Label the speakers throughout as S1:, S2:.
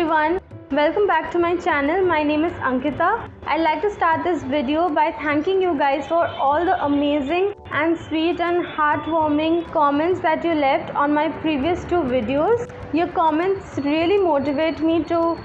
S1: everyone, welcome back to my channel. My name is Ankita. I'd like to start this video by thanking you guys for all the amazing and sweet and heartwarming comments that you left on my previous two videos. Your comments really motivate me to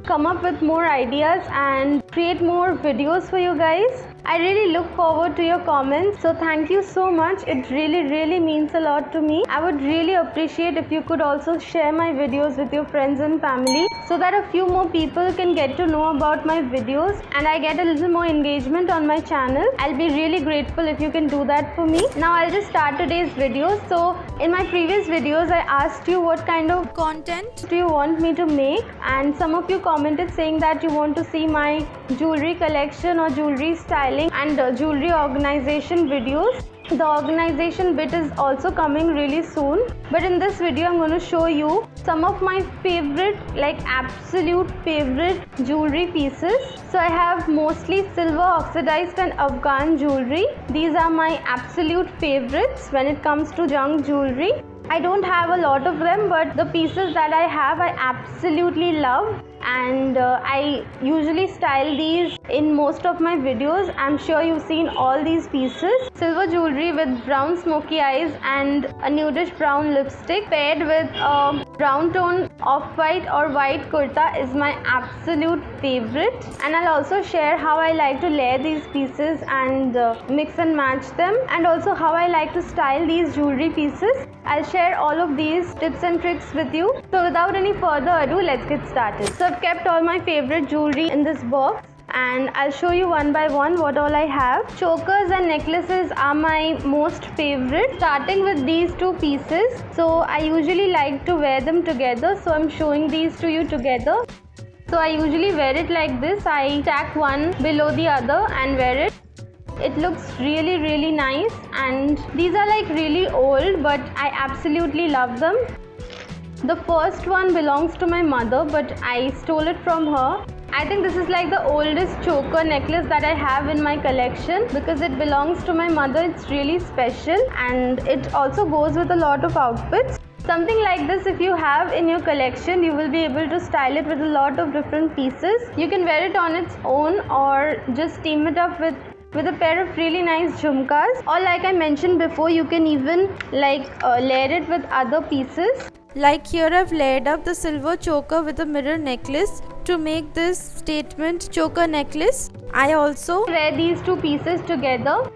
S1: come up with more ideas and create more videos for you guys. I really look forward to your comments, so thank you so much. It really means a lot to me. I would really appreciate if you could also share my videos with your friends and family so that a few more people can get to know about my videos and I get a little more engagement on my channel. I'll be really grateful if you can do that for me. Now I'll just start today's video. So in my previous videos I asked you what kind of content do you want me to make, and some of you commented saying that you want to see my jewelry collection or jewelry styling and jewelry organization videos. The organization bit is also coming really soon, but in this video I'm going to show you some of my favorite, absolute favorite jewelry pieces. So I have mostly silver oxidized and Afghan jewelry. These are my absolute favorites when it comes to junk jewelry. I don't have a lot of them, but the pieces that I have I absolutely love, and I usually style these in most of my videos. I'm sure you've seen all these pieces. Silver jewelry with brown smoky eyes and a nudish brown lipstick paired with a brown tone off-white or white kurta is my absolute favorite. And I'll also share how I like to layer these pieces and mix and match them, and also how I like to style these jewelry pieces. I'll share all of these tips and tricks with you. So without any further ado, let's get started. So I've kept all my favorite jewelry in this box and I'll show you one by one what all I have. Chokers and necklaces are my most favorite, starting with these two pieces. So I usually like to wear them together, so I'm showing these to you together. So I usually wear it like this. I stack one below the other and wear it. It looks really nice, and these are really old, but I absolutely love them. The first one belongs to my mother, but I stole it from her. I think this is the oldest choker necklace that I have in my collection because it belongs to my mother. It's really special and it also goes with a lot of outfits. Something like this, if you have in your collection, you will be able to style it with a lot of different pieces. You can wear it on its own or just team it up with a pair of really nice jhumkas, or like I mentioned before, you can even layer it with other pieces. Like here I've layered up the silver choker with a mirror necklace to make this statement choker necklace. I also wear these two pieces together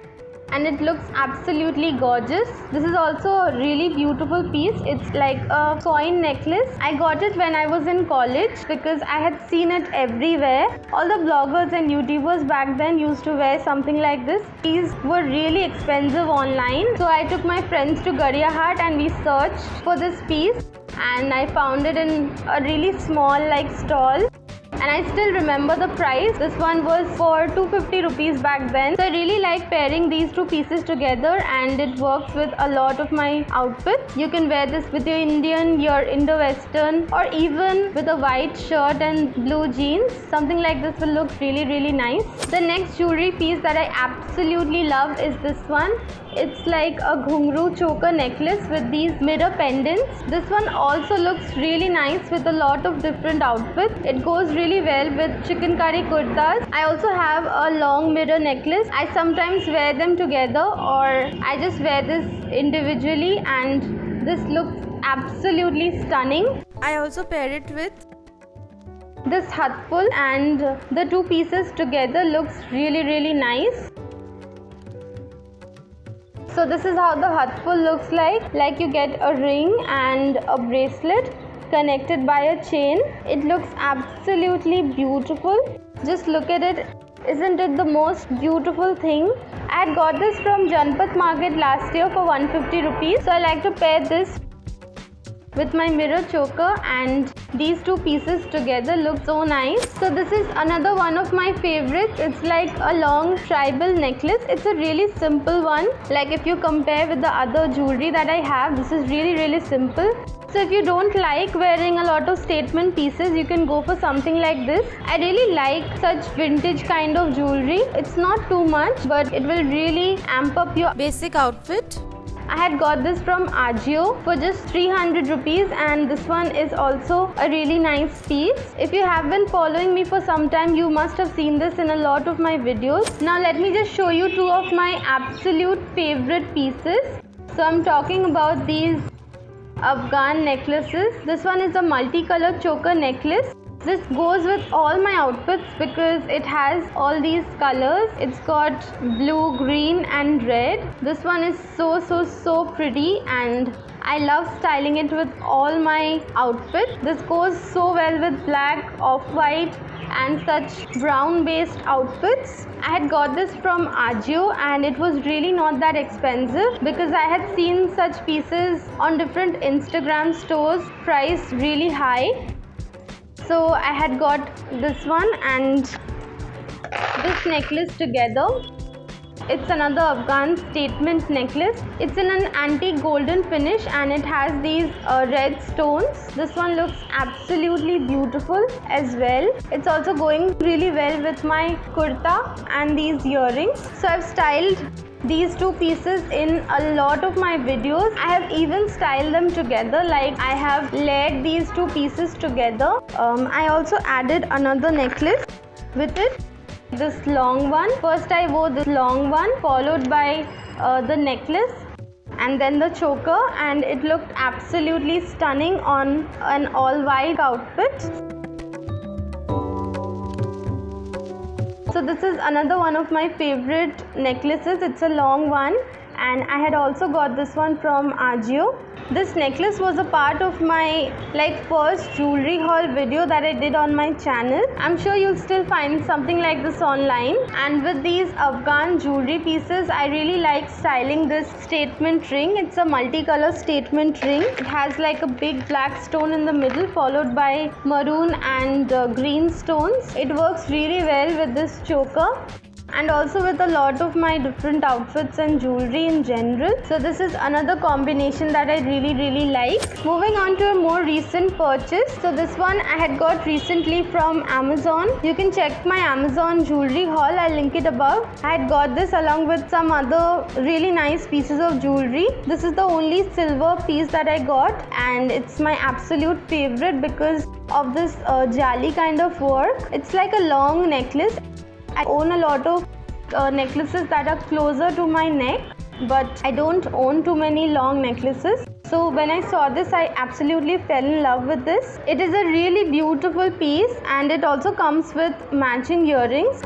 S1: and it looks absolutely gorgeous. This is also a really beautiful piece. It's like a coin necklace. I got it when I was in college because I had seen it everywhere. All the bloggers and YouTubers back then used to wear something like this. These were really expensive online. So I took my friends to Gadiahat and we searched for this piece and I found it in a really small stall. And I still remember the price. This one was for 250 rupees back then. So I really like pairing these two pieces together and it works with a lot of my outfits. You can wear this with your Indian, your Indo-Western, or even with a white shirt and blue jeans. Something like this will look really nice. The next jewelry piece that I absolutely love is this one. It's like a ghungru choker necklace with these mirror pendants. This one also looks really nice with a lot of different outfits. It goes really well with chikankari kurtas. I also have a long mirror necklace. I sometimes wear them together or I just wear this individually and this looks absolutely stunning. I also pair it with this hatful and the two pieces together looks really nice. So this is how the hatful looks like you get a ring and a bracelet connected by a chain. It looks absolutely beautiful. Just look at it. Isn't it the most beautiful thing? I had got this from Janpat Market last year for 150 rupees. So I like to pair this with my mirror choker and these two pieces together look so nice. So this is another one of my favorites. It's like a long tribal necklace. It's a really simple one. If you compare with the other jewelry that I have, this is really simple. So if you don't like wearing a lot of statement pieces, you can go for something like this. I really like such vintage kind of jewelry. It's not too much, but it will really amp up your basic outfit. I had got this from Ajio for just 300 rupees, and this one is also a really nice piece. If you have been following me for some time, you must have seen this in a lot of my videos. Now let me just show you two of my absolute favorite pieces. So I'm talking about these Afghan necklaces. This one is a multicolored choker necklace. This goes with all my outfits because it has all these colors. It's got blue, green and red. This one is so pretty, and I love styling it with all my outfits. This goes so well with black, off-white and such brown based outfits. I had got this from Ajio and it was really not that expensive because I had seen such pieces on different Instagram stores priced really high. So I had got this one and this necklace together. It's another Afghan statement necklace. It's in an antique golden finish and it has these red stones. This one looks absolutely beautiful as well. It's also going really well with my kurta and these earrings. So I've styled these two pieces in a lot of my videos. I have even styled them together, like I have layered these two pieces together. I also added another necklace with it, this long one. First I wore this long one followed by the necklace and then the choker, and it looked absolutely stunning on an all white outfit. So this is another one of my favorite necklaces. It's a long one and I had also got this one from Ajio. This necklace was a part of my first jewelry haul video that I did on my channel. I'm sure you'll still find something like this online. And with these Afghan jewelry pieces, I really like styling this statement ring. It's a multicolor statement ring. It has like a big black stone in the middle followed by maroon and green stones. It works really well with this choker and also with a lot of my different outfits and jewelry in general. So this is another combination that I really like. Moving on to a more recent purchase. So this one I had got recently from Amazon. You can check my Amazon jewelry haul. I'll link it above. I had got this along with some other really nice pieces of jewelry. This is the only silver piece that I got and it's my absolute favorite because of this jali kind of work. It's like a long necklace. I own a lot of necklaces that are closer to my neck, but I don't own too many long necklaces. So when I saw this, I absolutely fell in love with this. It is a really beautiful piece and it also comes with matching earrings.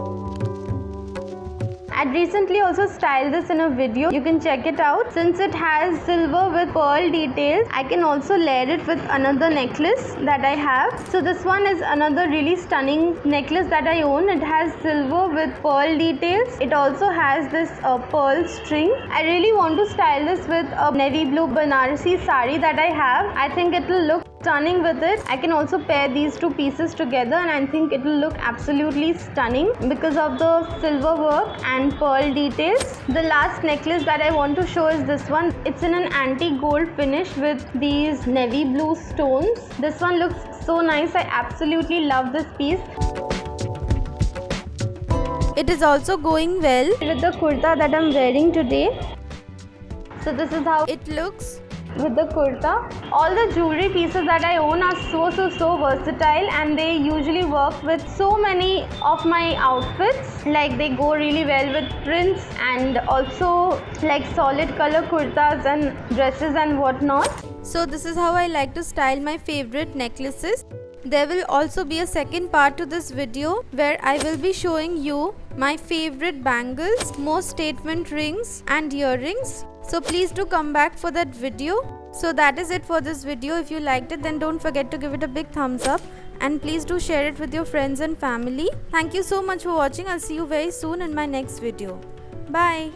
S1: I recently also styled this in a video. You can check it out. Since it has silver with pearl details, I can also layer it with another necklace that I have. So this one is another really stunning necklace that I own. It has silver with pearl details. It also has this pearl string. I really want to style this with a navy blue Banarasi sari that I have. I think it will look stunning with it. I can also pair these two pieces together and I think it will look absolutely stunning because of the silver work and pearl details. The last necklace that I want to show is this one. It's in an antique gold finish with these navy blue stones. This one looks so nice. I absolutely love this piece. It is also going well with the kurta that I'm wearing today. So this is how it looks with the kurta. All the jewelry pieces that I own are so versatile and they usually work with so many of my outfits. Like they go really well with prints and also like solid color kurtas and dresses and whatnot. So this is how I like to style my favorite necklaces. There will also be a second part to this video where I will be showing you my favorite bangles, most statement rings and earrings. So please do come back for that video. So that is it for this video. If you liked it, then don't forget to give it a big thumbs up and please do share it with your friends and family. Thank you so much for watching. I'll see you very soon in my next video. Bye.